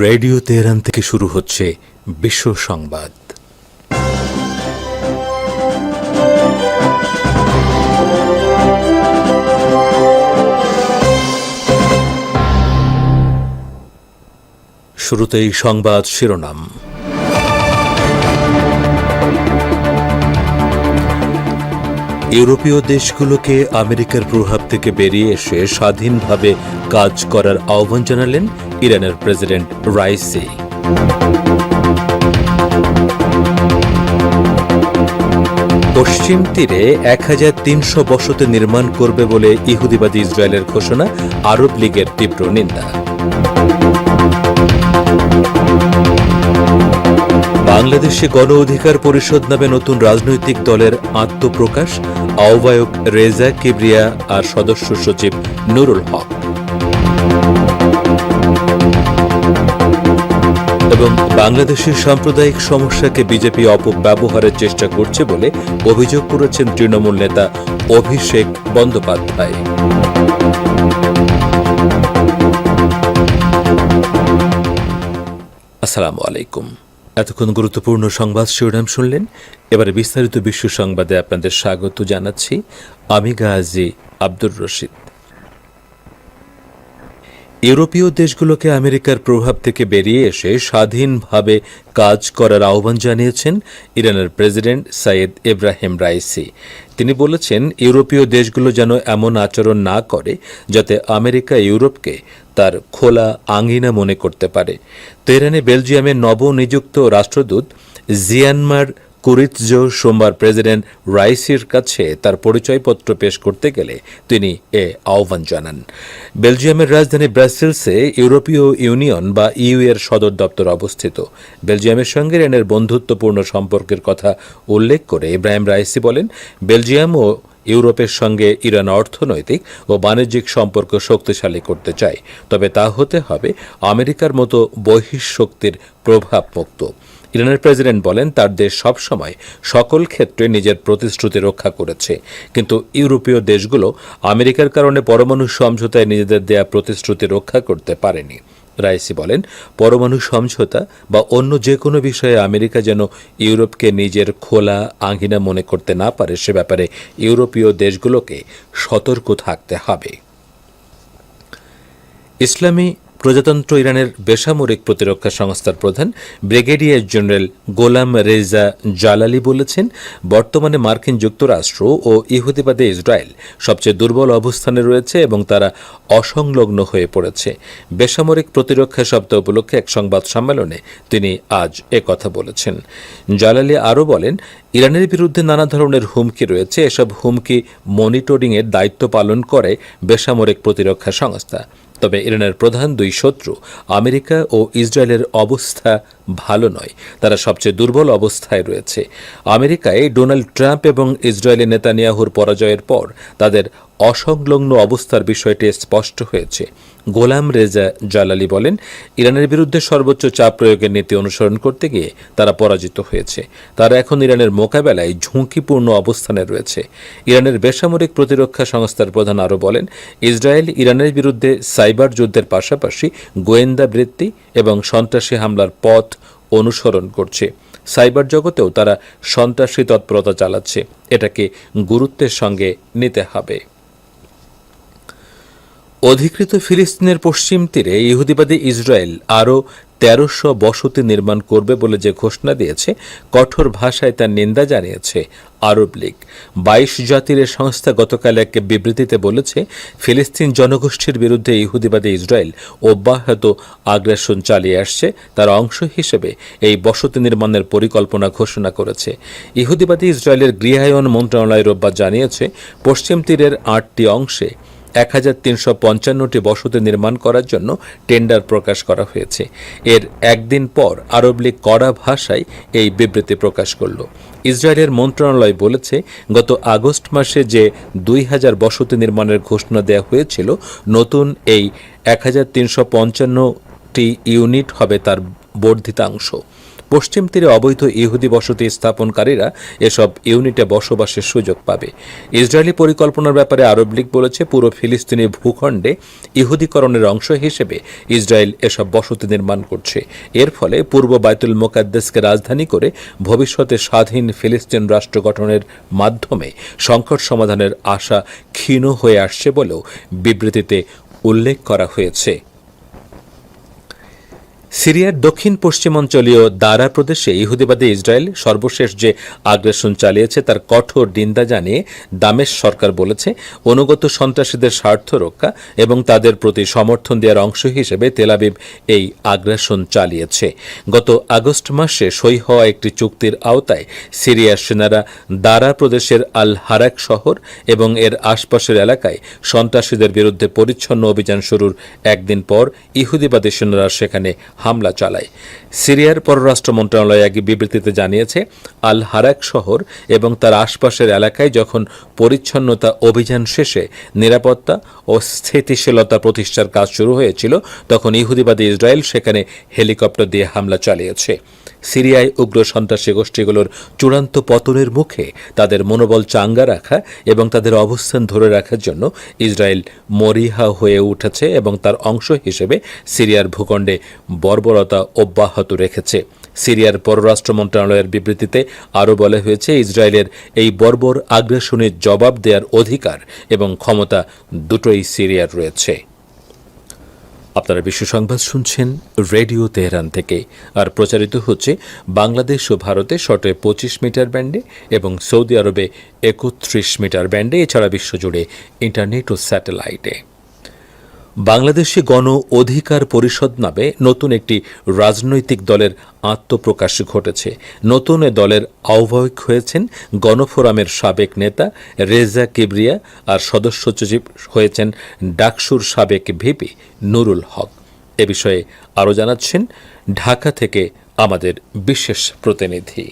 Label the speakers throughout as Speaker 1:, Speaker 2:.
Speaker 1: Radio Tehran থেকে শুরু হচ্ছে বিশ্ব সংবাদ। শুরুতেই সংবাদ শিরোনাম। ইউরোপীয় দেশগুলোকে আমেরিকার প্রভাব থেকে বেরিয়ে এসে স্বাধীনভাবে কাজ করার আহ্বান জানালেন ইরানের প্রেসিডেন্ট রাইসি। পশ্চিম তীরে ১৩০০ বসতি নির্মাণ করবে বলে ইহুদিবাদী ইসরায়েলের ঘোষণা, আরব লীগের তীব্র নিন্দা। বাংলাদেশে গণ অধিকার পরিষদ নামে নতুন রাজনৈতিক দলের আত্মপ্রকাশ, আহ্বায়ক রেজা কিবরিয়া আর সদস্য সচিব নুরুল হক। এবং বাংলাদেশের সাম্প্রদায়িক সমস্যাকে বিজেপি অপব্যবহারের চেষ্টা করছে বলে অভিযোগ করেছেন তৃণমূল নেতা অভিষেক বন্দ্যোপাধ্যায়। আসসালামু আলাইকুম। এতক্ষণ গুরুত্বপূর্ণ সংবাদ শিরোনাম শুনলেন। এবারে বিস্তারিত বিশ্ব সংবাদে আপনাদের স্বাগত জানাচ্ছি। আমি গাজী আব্দুর রশিদ। ইউরোপীয় দেশগুলোকে আমেরিকার প্রভাব থেকে বেরিয়ে এসে স্বাধীনভাবে কাজ করার আহ্বান জানিয়েছেন ইরানের প্রেসিডেন্ট সাইয়েদ ইব্রাহিম রাইসি। তিনি বলেছেন, ইউরোপীয় দেশগুলো যেন এমন আচরণ না করে যাতে আমেরিকা ইউরোপকে তার খোলা আঙিনা মনে করতে পারে। তেহরানে বেলজিয়ামের নবনিযুক্ত রাষ্ট্রদূত জিয়ানমার কুরিৎজো সোমবার প্রেসিডেন্ট রাইসির কাছে তার পরিচয়পত্র পেশ করতে গেলে তিনি এ আহ্বান জানান। বেলজিয়ামের রাজধানী ব্রাসেলসে ইউরোপীয় ইউনিয়ন বা ইউ এর সদর দপ্তর অবস্থিত। বেলজিয়ামের সঙ্গে ইরানের বন্ধুত্বপূর্ণ সম্পর্কের কথা উল্লেখ করে ইব্রাহিম রাইসি বলেন, বেলজিয়াম ও ইউরোপের সঙ্গে ইরান অর্থনৈতিক ও বাণিজ্যিক সম্পর্ক শক্তিশালী করতে চায়, তবে তা হতে হবে আমেরিকার মতো বহিঃশক্তির প্রভাবমুক্ত। ইরানের প্রেসিডেন্ট বলেন, তার দেশ সবসময় সকল ক্ষেত্রে নিজের প্রতিশ্রুতি রক্ষা করেছে, কিন্তু ইউরোপীয় দেশগুলো আমেরিকার কারণে পরমাণু সমঝোতায় নিজেদের দেয়া প্রতিশ্রুতি রক্ষা করতে পারেনি। রাইসি বলেন, পরমাণু সমঝোতা বা অন্য যে কোনো বিষয়ে আমেরিকা যেন ইউরোপকে নিজের খোলা আঙিনা মনে করতে না পারে, সে ব্যাপারে ইউরোপীয় দেশগুলোকে সতর্ক থাকতে হবে। ইসলামী প্রজাতন্ত্র ইরানের বেসামরিক প্রতিরক্ষা সংস্থার প্রধান ব্রিগেডিয়ার জেনারেল গোলাম রেজা জালালি বলেছেন, বর্তমানে মার্কিন যুক্তরাষ্ট্র ও ইহুদিবাদী ইসরায়েল সবচেয়ে দুর্বল অবস্থানে রয়েছে এবং তারা অসংলগ্ন হয়ে পড়েছে। বেসামরিক প্রতিরক্ষা সপ্তাহ উপলক্ষে এক সংবাদ সম্মেলনে তিনি আজ কথা বলেছেন। জালালি আরও বলেন, ইরানের বিরুদ্ধে নানা ধরনের হুমকি রয়েছে। এসব হুমকি মনিটরিংয়ের দায়িত্ব পালন করে বেসামরিক প্রতিরক্ষা সংস্থা। তবে ইরানের প্রধান দুই শত্রু আমেরিকা ও ইসরায়েলের অবস্থা ভালো নয়, তারা সবচেয়ে দুর্বল অবস্থায় রয়েছে। আমেরিকায় ডোনাল্ড ট্রাম্প এবং ইসরায়েলের নেতানিয়াহুর পরাজয়ের পর তাদের অসংলগ্ন অবস্থার বিষয়টি স্পষ্ট হয়েছে। গোলাম রেজা জালালি বলেন, ইরানের বিরুদ্ধে সর্বোচ্চ চাপ প্রয়োগের নীতি অনুসরণ করতে গিয়ে তারা পরাজিত হয়েছে। তারা এখন ইরানের মোকাবেলায় ঝুঁকিপূর্ণ অবস্থানে রয়েছে। ইরানের বেসামরিক প্রতিরক্ষা সংস্থার প্রধান আরও বলেন, ইসরায়েল ইরানের বিরুদ্ধে সাইবার যুদ্ধের পাশাপাশি গোয়েন্দা বৃত্তি এবং সন্ত্রাসী হামলার পথ অনুসরণ করছে। সাইবার জগতেও তারা সন্ত্রাসী তৎপরতা চালাচ্ছে। এটাকে গুরুত্বের সঙ্গে নিতে হবে। অধিকৃত ফিলিস্তিনের পশ্চিম তীরে ইহুদিবাদী ইসরায়েল আরও ১৩০০ বসতি নির্মাণ করবে বলে যে ঘোষণা দিয়েছে, কঠোর ভাষায় তার নিন্দা জানিয়েছে আরব লীগ। ২২ জাতির এ সংস্থা গতকাল এক বিবৃতিতে বলেছে, ফিলিস্তিন জনগোষ্ঠীর বিরুদ্ধে ইহুদিবাদী ইসরায়েল অব্যাহত আগ্রাসন চালিয়ে আসছে। তার অংশ হিসেবে এই বসতি নির্মাণের পরিকল্পনা ঘোষণা করেছে। ইহুদিবাদী ইসরায়েলের গৃহায়ন মন্ত্রণালয় রোববার জানিয়েছে, পশ্চিম তীরের ৮টি অংশে ১৩৫৫টি বসতি নির্মাণ করার জন্য টেন্ডার প্রকাশ করা হয়েছে। এর একদিন পর আরব লীগ কড়া ভাষায় এই বিবৃতি প্রকাশ করল। ইসরায়েলের মন্ত্রণালয় বলেছে, গত আগস্ট মাসে যে ২০০০ বসতি নির্মাণের ঘোষণা দেওয়া হয়েছিল, নতুন এই ১৩৫৫টি ইউনিট হবে তার বর্ধিতাংশ। পশ্চিম তীরে অবৈধ ইহুদি বসতি স্থাপনকারীরা এসব ইউনিটে বসবাসের সুযোগ পাবে। ইসরায়েলি পরিকল্পনার ব্যাপারে আরব লীগ বলেছে, পুরো ফিলিস্তিনি ভূখণ্ডে ইহুদিকরণের অংশ হিসেবে ইসরায়েল এসব বসতি নির্মাণ করছে। এর ফলে পূর্ব বায়তুল মোকাদ্দেসকে রাজধানী করে ভবিষ্যতে স্বাধীন ফিলিস্তিন রাষ্ট্র গঠনের মাধ্যমে সংকট সমাধানের আশা ক্ষীণ হয়ে আসছে বলেও বিবৃতিতে উল্লেখ করা হয়েছে। সিরিয়ার দক্ষিণ পশ্চিমাঞ্চলীয় দারা প্রদেশে ইহুদিবাদী ইসরায়েল সর্বশেষ যে আগ্রাসন চালিয়েছে তার কঠোর নিন্দা জানিয়ে দামেস্ক সরকার বলেছে, অনুগত সন্ত্রাসীদের স্বার্থ রক্ষা এবং তাদের প্রতি সমর্থন দেওয়ার অংশ হিসেবে তেল আবিব এই আগ্রাসন চালিয়েছে। গত আগস্ট মাসে সই হওয়া একটি চুক্তির আওতায় সিরিয়ার সেনারা দারা প্রদেশের আল হারাক শহর এবং এর আশপাশের এলাকায় সন্ত্রাসীদের বিরুদ্ধে পরিচ্ছন্ন অভিযান শুরুর একদিন পর ইহুদিবাদী সেনারা সেখানে হামলা চালায়। সিরিয়ার পররাষ্ট্র মন্ত্রণালয় এক বিবৃতিতে জানিয়েছে, আল হারাক শহর এবং তার আশপাশের এলাকায় যখন পরিচ্ছন্নতা অভিযান শেষে নিরাপত্তা ও স্থিতিশীলতা প্রতিষ্ঠার কাজ শুরু হয়েছিল, তখন ইহুদিবাদী ইসরায়েল সেখানে হেলিকপ্টার দিয়ে হামলা চালিয়েছে। সিরিয়ায় উগ্র সন্ত্রাসী গোষ্ঠীগুলোর চূড়ান্ত পতনের মুখে তাদের মনোবল চাঙ্গা রাখা এবং তাদের অবস্থান ধরে রাখার জন্য ইসরায়েল মরিহা হয়ে উঠেছে এবং তার অংশ হিসেবে সিরিয়ার ভূখণ্ডে বর্বরতা অব্যাহত রেখেছে। সিরিয়ার পররাষ্ট্র মন্ত্রণালয়ের বিবৃতিতে আরও বলা হয়েছে, ইসরায়েলের এই বর্বর আগ্রাসনের জবাব দেওয়ার অধিকার এবং ক্ষমতা দুটোই সিরিয়ার রয়েছে। আপনারা বিশ্ব সংবাদ শুনছেন রেডিও তেহরান থেকে, আর প্রচারিত হচ্ছে বাংলাদেশ ও ভারতে শর্টে 25 মিটার ব্যান্ডে এবং সৌদি আরবে 31 মিটার ব্যান্ডে, এছাড়া বিশ্বজুড়ে ইন্টারনেট ও স্যাটেলাইটে। বাংলাদেশে গণ অধিকার পরিষদ নামে নতুন একটি রাজনৈতিক দলের আত্মপ্রকাশ ঘটেছে। নতুন এ দলের আহ্বায়ক হয়েছেন গণফোরামের সাবেক নেতা রেজা কিবরিয়া, আর সদস্য সচিব হয়েছেন ডাকসুর সাবেক ভিপি নুরুল হক। এ বিষয়ে আরও জানাচ্ছেন ঢাকা থেকে আমাদের বিশেষ প্রতিনিধি।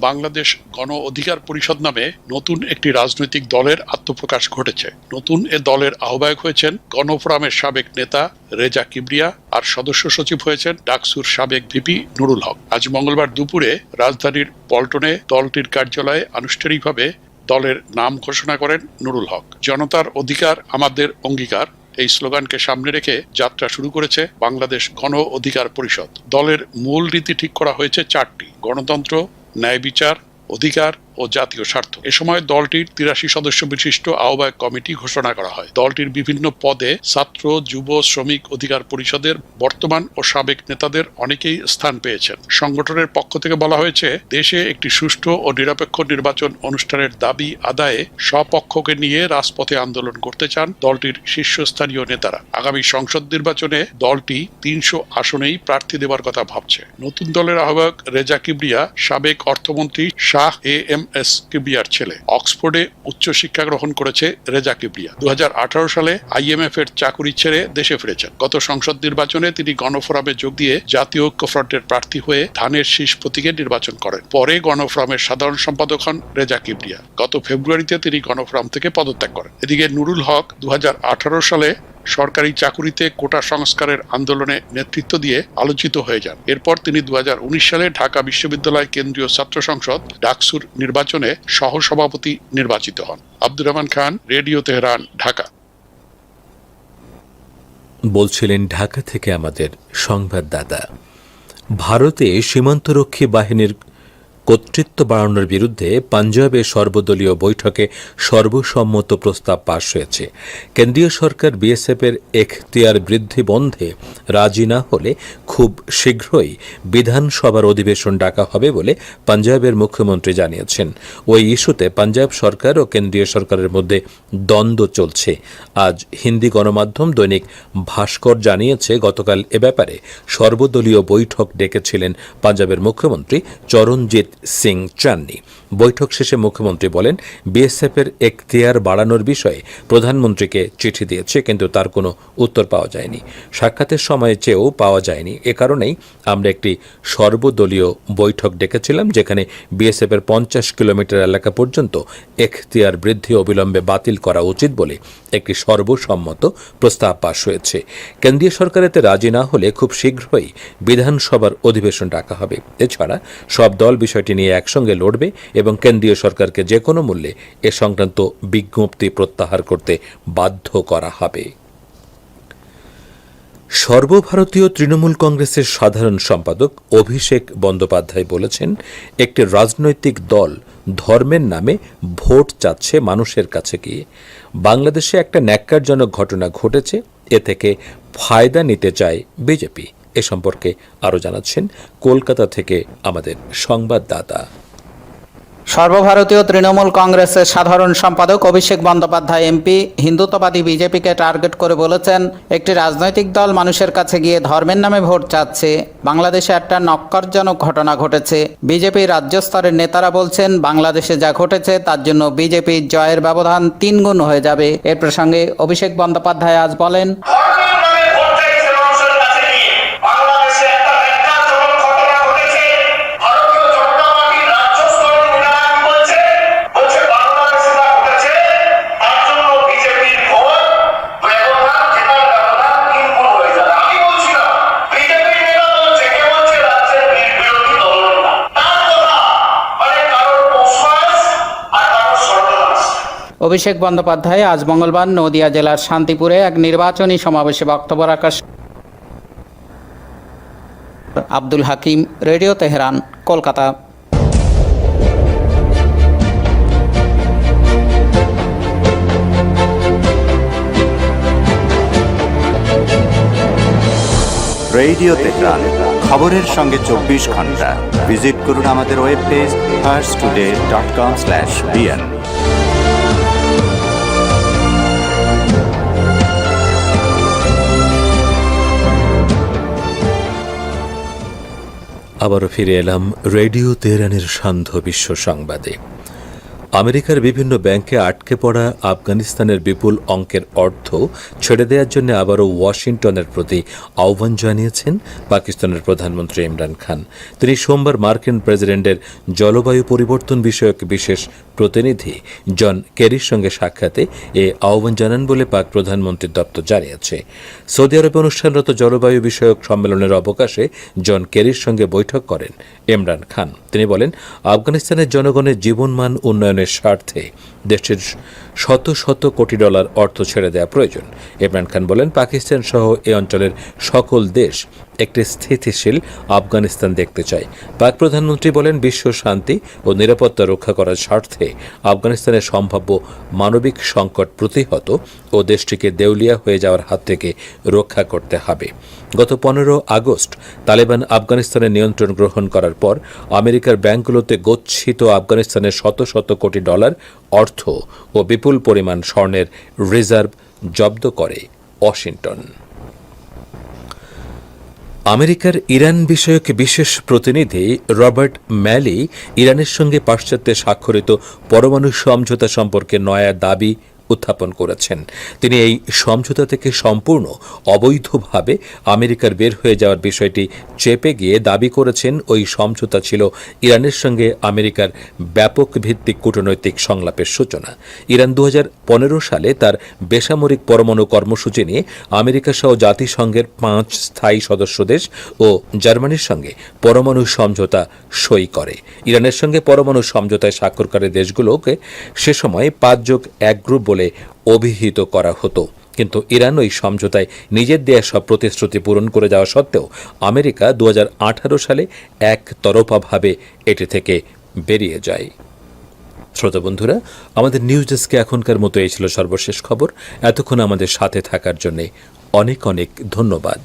Speaker 2: বাংলাদেশ গণ অধিকার পরিষদ নামে নতুন একটি রাজনৈতিক দলের আত্মপ্রকাশ ঘটেছে। নতুন এ দলের আহ্বায়ক হয়েছেন গণফোরামের সাবেক নেতা রেজা কিবরিয়া, আর সদস্য সচিব হয়েছেন ডাকসুর সাবেক ভিপি নুরুল হক। আজ মঙ্গলবার দুপুরে রাজধানীর পল্টনে দলটির কার্যালয়ে আনুষ্ঠানিকভাবে দলের নাম ঘোষণা করেন নুরুল হক। জনতার অধিকার আমাদের অঙ্গীকার এই স্লোগানকে সামনে রেখে যাত্রা শুরু করেছে বাংলাদেশ গণ অধিকার পরিষদ। দলের মূল নীতি ঠিক করা হয়েছে 4টি: গণতন্ত্র, ন্যায় বিচার, অধিকার ও জাতীয় স্বার্থ। এ সময় দলটির 83 সদস্য বিশিষ্ট আহ্বায়ক কমিটি ঘোষণা করা হয়। দলটির বিভিন্ন পদে ছাত্র, যুব, শ্রমিক অধিকার পরিষদের বর্তমান ও সাবেক নেতাদের অনেকেই স্থান পেয়েছেন। সংগঠনের পক্ষ থেকে বলা হয়েছে, দেশে একটি সুষ্ঠু ও নিরপেক্ষ নির্বাচন অনুষ্ঠানের দাবি আদায়ে স্বপক্ষকে নিয়ে রাজপথে আন্দোলন করতে চান দলটির শীর্ষস্থানীয় নেতারা। আগামী সংসদ নির্বাচনে দলটি 300 আসনেই প্রার্থী দেওয়ার কথা ভাবছে। নতুন দলের আহ্বায়ক রেজা কিবরিয়া সাবেক অর্থমন্ত্রী শাহ এএমএস কিবরিয়ার ছেলে। অক্সফোর্ডে উচ্চশিক্ষা গ্রহণ করেছে রেজা কিবরিয়া। 2018 সালে আইএমএফ এর চাকুরি ছেড়ে দেশে ফিরেছেন। গত সংসদ নির্বাচনে তিনি গণফোরামে যোগ দিয়ে জাতীয় ঐক্যফ্রন্টের প্রার্থী হয়ে ধানের শীষ প্রতীকে নির্বাচন করেন। পরে গণফোরামের সাধারণ সম্পাদক হন রেজা কিবরিয়া। গত ফেব্রুয়ারিতে তিনি গণফোরাম থেকে পদত্যাগ করেন। এদিকে নুরুল হক 2018 সালে সরকারি চাকুরিতে কোটা সংস্কারের আন্দোলনে নেতৃত্ব দিয়ে আলোচিত হয়ে যান। এরপর তিনি 2019 সালে ঢাকা বিশ্ববিদ্যালয় কেন্দ্রীয় ছাত্র সংসদ ডাকসুর নির্বাচনে সহসভাপতি নির্বাচিত হন। Abdur Rahman Khan, radio Tehran, Dhaka.
Speaker 1: বলছিলেন ঢাকা থেকে আমাদের সংবাদদাতা। ভারতে সীমান্তরক্ষী বাহিনীর কর্তৃত্ব বাড়ানোর বিরুদ্ধে পাঞ্জাবে সর্বদলীয় বৈঠকে সর্বসম্মত প্রস্তাব পাশ হয়েছে। কেন্দ্রীয় সরকার বিএসএফের এখতিয়ার বৃদ্ধি বন্ধে রাজি না হলে খুব শীঘ্রই বিধানসভার অধিবেশন ডাকা হবে বলে পাঞ্জাবের মুখ্যমন্ত্রী জানিয়েছেন। ওই ইস্যুতে পাঞ্জাব সরকার ও কেন্দ্রীয় সরকারের মধ্যে দ্বন্দ্ব চলছে। আজ হিন্দি গণমাধ্যম দৈনিক ভাস্কর জানিয়েছে, গতকাল এ ব্যাপারে সর্বদলীয় বৈঠক ডেকেছিলেন পাঞ্জাবের মুখ্যমন্ত্রী চরণজিৎ সিং চাননি। বৈঠক শেষে মুখ্যমন্ত্রী বলেন, বিএসএফের এখতিয়ার বাড়ানোর বিষয়ে প্রধানমন্ত্রীকে চিঠি দিয়েছে, কিন্তু তার কোনো উত্তর পাওয়া যায়নি। সাক্ষাতের সময় চেয়েও পাওয়া যায়নি। এ কারণেই আমরা একটি সর্বদলীয় বৈঠক ডেকেছিলাম, যেখানে বিএসএফের 50 কিলোমিটার এলাকা পর্যন্ত এখতিয়ার বৃদ্ধি অবিলম্বে বাতিল করা উচিত বলে একটি সর্বসম্মত প্রস্তাব পাশ হয়েছে। কেন্দ্রীয় সরকার এতে রাজি না হলে খুব শীঘ্রই বিধানসভার অধিবেশন ডাকা হবে। এছাড়া সব দল বিষয়টি নিয়ে একসঙ্গে লড়বে এবং কেন্দ্রীয় সরকারকে যে কোনো মূল্যে এ সংক্রান্ত বিজ্ঞপ্তি প্রত্যাহার করতে বাধ্য করা হবে। সর্বভারতীয় তৃণমূল কংগ্রেসের সাধারণ সম্পাদক অভিষেক বন্দ্যোপাধ্যায় বলেছেন, একটি রাজনৈতিক দল ধর্মের নামে ভোট চাচ্ছে মানুষের কাছে গিয়ে। বাংলাদেশে একটা ন্যাক্কারজনক ঘটনা ঘটেছে, এ থেকে ফায়দা নিতে চায় বিজেপি। এ সম্পর্কে আরও জানাচ্ছেন কলকাতা থেকে আমাদের সংবাদদাতা।
Speaker 3: সর্বভারতীয় তৃণমূল কংগ্রেসের সাধারণ সম্পাদক অভিষেক বন্দ্যোপাধ্যায় এমপি হিন্দুত্ববাদী বিজেপিকে টার্গেট করে বলেছেন, একটি রাজনৈতিক দল মানুষের কাছে গিয়ে ধর্মের নামে ভোট চাচ্ছে। বাংলাদেশে একটা নক্কারজনক ঘটনা ঘটেছে। বিজেপির রাজ্য স্তরের নেতারা বলছেন, বাংলাদেশে যা ঘটেছে তার জন্য বিজেপির জয়ের ব্যবধান 3 গুণ হয়ে যাবে। এ প্রসঙ্গে অভিষেক বন্দ্যোপাধ্যায় আজ বলেন, অভিষেক বন্দ্যোপাধ্যায় আজ মঙ্গলবার নদিয়া জেলার শান্তিপুরে এক নির্বাচনী সমাবেশে বক্তব্য রাখার Abdul Hakim, radio Tehran, Kolkata.
Speaker 4: Radio Tehran, খবরের সঙ্গে 24 ঘন্টা। ভিজিট করুন আমাদের ওয়েব পেজ farstoday.com/bn।
Speaker 1: আবারও ফিরে এলাম রেডিও তেহরানের সান্ধ্য বিশ্ব সংবাদে। আমেরিকার বিভিন্ন ব্যাংকে আটকে পড়া আফগানিস্তানের বিপুল অঙ্কের অর্থ ছেড়ে দেওয়ার জন্য আবারও ওয়াশিংটনের প্রতি আহ্বান জানিয়েছেন পাকিস্তানের প্রধানমন্ত্রী ইমরান খান। তিনি সোমবার মার্কিন প্রেসিডেন্টের জলবায়ু পরিবর্তন বিষয়ক বিশেষ প্রতিনিধি জন কেরির সঙ্গে সাক্ষাতে এ আহ্বান জানান বলে পাক প্রধানমন্ত্রীর দপ্তর জানিয়েছে। সৌদি আরবে অনুষ্ঠানরত জলবায়ু বিষয়ক সম্মেলনের অবকাশে জন কেরির সঙ্গে বৈঠক করেন ইমরান খান। তিনি বলেন, আফগানিস্তানের জনগণের জীবনমান উন্নয়নের স্বার্থে দেশটির শত শত কোটি ডলার অর্থ ছেড়ে দেওয়া প্রয়োজন। ইমরান খান বলেন, পাকিস্তান সহ এ অঞ্চলের সকল দেশ একটি স্থিতিশীল আফগানিস্তান দেখতে চায়। পাক প্রধানমন্ত্রী বলেন, বিশ্ব শান্তি ও নিরাপত্তা রক্ষা করার স্বার্থে আফগানিস্তানের সম্ভাব্য মানবিক সংকট প্রতিহত ও দেশটিকে দেউলিয়া হয়ে যাওয়ার হাত থেকে রক্ষা করতে হবে। গত 15 আগস্ট তালেবান আফগানিস্তানের নিয়ন্ত্রণ গ্রহণ করার পর আমেরিকার ব্যাংকগুলোতে গচ্ছিত আফগানিস্তানের শত শত কোটি ডলার অর্থ ও বিপুল পরিমাণ স্বর্ণের রিজার্ভ জব্দ করে ওয়াশিংটন। আমেরিকার ইরান বিষয়ক বিশেষ প্রতিনিধি রবার্ট ম্যালি ইরানের সঙ্গে পাশ্চাত্যে স্বাক্ষরিত পরমাণু সমঝোতা সম্পর্কে নয়া দাবি উত্থাপন করেছেন। তিনি এই সমঝোতা থেকে সম্পূর্ণ অবৈধভাবে আমেরিকার বের হয়ে যাওয়ার বিষয়টি চেপে গিয়ে দাবি করেছেন, ওই সমঝোতা ছিল ইরানের সঙ্গে আমেরিকার ব্যাপক ভিত্তিক কূটনৈতিক সংলাপের সূচনা। ইরান 2015 সালে তার বেসামরিক পরমাণু কর্মসূচি নিয়ে আমেরিকা সহ জাতিসংঘের 5 স্থায়ী সদস্য দেশ ও জার্মানির সঙ্গে পরমাণু সমঝোতা সই করে। ইরানের সঙ্গে পরমাণু সমঝোতায় স্বাক্ষরকারী দেশগুলোকে সে সময় 5+1 গ্রুপ বলে অভিহিত করা হতো। কিন্তু ইরান ওই সমঝোতায় নিজের দেয়া সব প্রতিশ্রুতি পূরণ করে যাওয়া সত্ত্বেও আমেরিকা 2018 সালে একতরফাভাবে এটি থেকে বেরিয়ে যায়। শ্রোতা বন্ধুরা, আমাদের নিউজ ডেস্কে এখনকার মতো এই ছিল সর্বশেষ খবর। এতক্ষণ আমাদের সাথে থাকার জন্য অনেক অনেক ধন্যবাদ।